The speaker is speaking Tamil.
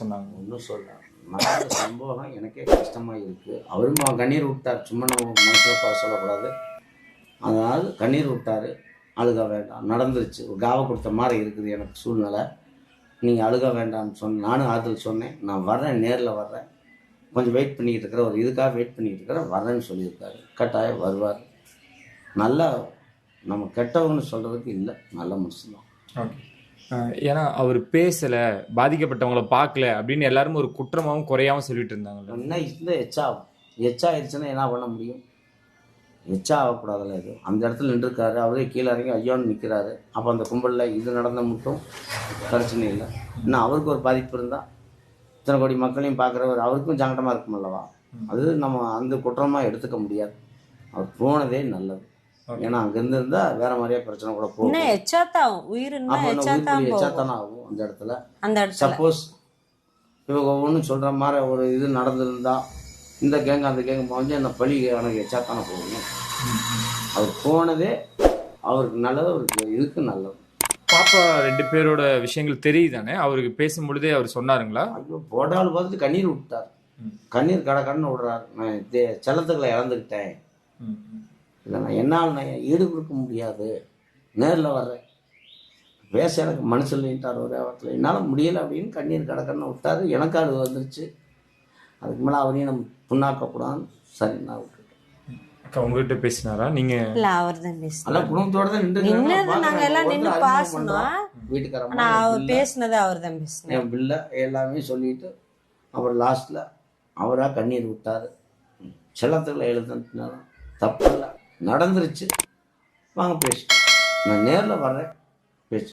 சொன்னாங்க? ஒன்றும் சொல்ல நடந்த சம்பவம் எனக்கே கஷ்டமாக இருக்குது. அவரும் கண்ணீர் விட்டார், சும்மா நம்ம மனசில் குறை சொல்லக்கூடாது. அதாவது கண்ணீர் விட்டார், அழுக வேண்டாம், நடந்துருச்சு, ஒரு காவை கொடுத்த மாதிரி இருக்குது எனக்கு சூழ்நிலை, நீங்கள் அழுக வேண்டாம்னு நானும் ஆறுதல் சொன்னேன். நான் வர்றேன், நேரில் வர்றேன், கொஞ்சம் வெயிட் பண்ணிக்கிட்டு இருக்கிறேன், ஒரு இதுக்காக வெயிட் பண்ணிக்கிட்டு இருக்கிறேன், வர்றேன்னு சொல்லியிருக்காரு. கட்டாயம் வருவார். நல்லா நம்ம கெட்டவங்கன்னு சொல்கிறதுக்கு இல்லை, நல்ல மனுஷன்தான். ஓகே. ஏன்னா அவர் பேசலை, பாதிக்கப்பட்டவங்கள பார்க்கல அப்படின்னு எல்லாரும் ஒரு குற்றமாகவும் குறையாகவும் சொல்லிட்டு இருந்தாங்கல்ல. என்ன இந்த எச்சாயிருச்சுன்னா என்ன பண்ண முடியும்? எச்சா ஆகக்கூடாதுல்ல. இது அந்த இடத்துல நின்றுருக்காரு, அவரே கீழே இறங்கி ஐயோன்னு நிற்கிறாரு. அப்போ அந்த கும்பலில் இது நடந்த மட்டும் பிரச்சனை இல்லை. இன்னும் அவருக்கு ஒரு பாதிப்பு இருந்தால் இத்தனை கோடி மக்களையும் பார்க்குறவர் அவருக்கும் சங்கடமாக இருக்கும் அல்லவா? அது நம்ம அந்த குற்றமாக எடுத்துக்க முடியாது. அவர் போனதே நல்லது. ஏன்னா அங்கேருந்து இருந்தால் வேற மாதிரியே பிரச்சனை கூட போகும். எச்சாத்தானே ஆகும் அந்த இடத்துல. சப்போஸ் இவங்க ஒவ்வொன்றும் சொல்கிற மாதிரி ஒரு இது நடந்திருந்தா இந்த கேங்க அந்த கேங்க போஞ்சு என்ன பழி எனக்கு எச்சாத்தானே போகணும். அவர் போனதே அவருக்கு நல்லது, அவருக்கு இதுக்கு நல்லது. பாப்பா 2 பேரோட விஷயங்கள் தெரியுதானே? அவருக்கு பேசும்பொழுதே அவர் சொன்னாருங்களா? ஐயோ, போட்டாலும் பார்த்துட்டு கண்ணீர் விட்டார். கண்ணீர் கடன்னு விடுறாரு. நான் செல்லத்துக்களை இழந்துக்கிட்டேன், இல்லை நான் என்னால் நான் ஈடு கொடுக்க முடியாது, நேரில் வர்றேன், பேச எனக்கு மனசு இல்லைன்ட்டார். ஒரே வாரத்தில் என்னால் முடியலை அப்படின்னு கண்ணீர் கடக்கன்னு விட்டார். எனக்கு அது வந்துருச்சு. அதுக்கு மேலே அவரையும் நம்ம புண்ணாக்கக்கூடாதுன்னு சரி நான் விட்டுட்டேன். உங்ககிட்ட பேசினாரா? நீங்க இல்ல, அவர் தான் பேசினாரு. குடும்பத்தோட தான் வீட்டுக்காரர் பேசினது அவர் தான் பேசினார். என் பிள்ளை எல்லாமே சொல்லிட்டு அப்புறம் லாஸ்ட்ல அவரா கண்ணீர் விட்டாரு. செல்லத்துல எழுதுனாலும் தப்பு இல்லை, நடந்துருச்சு, வாங்க பேசிட்டு நான் நேரில் வர்றேன்.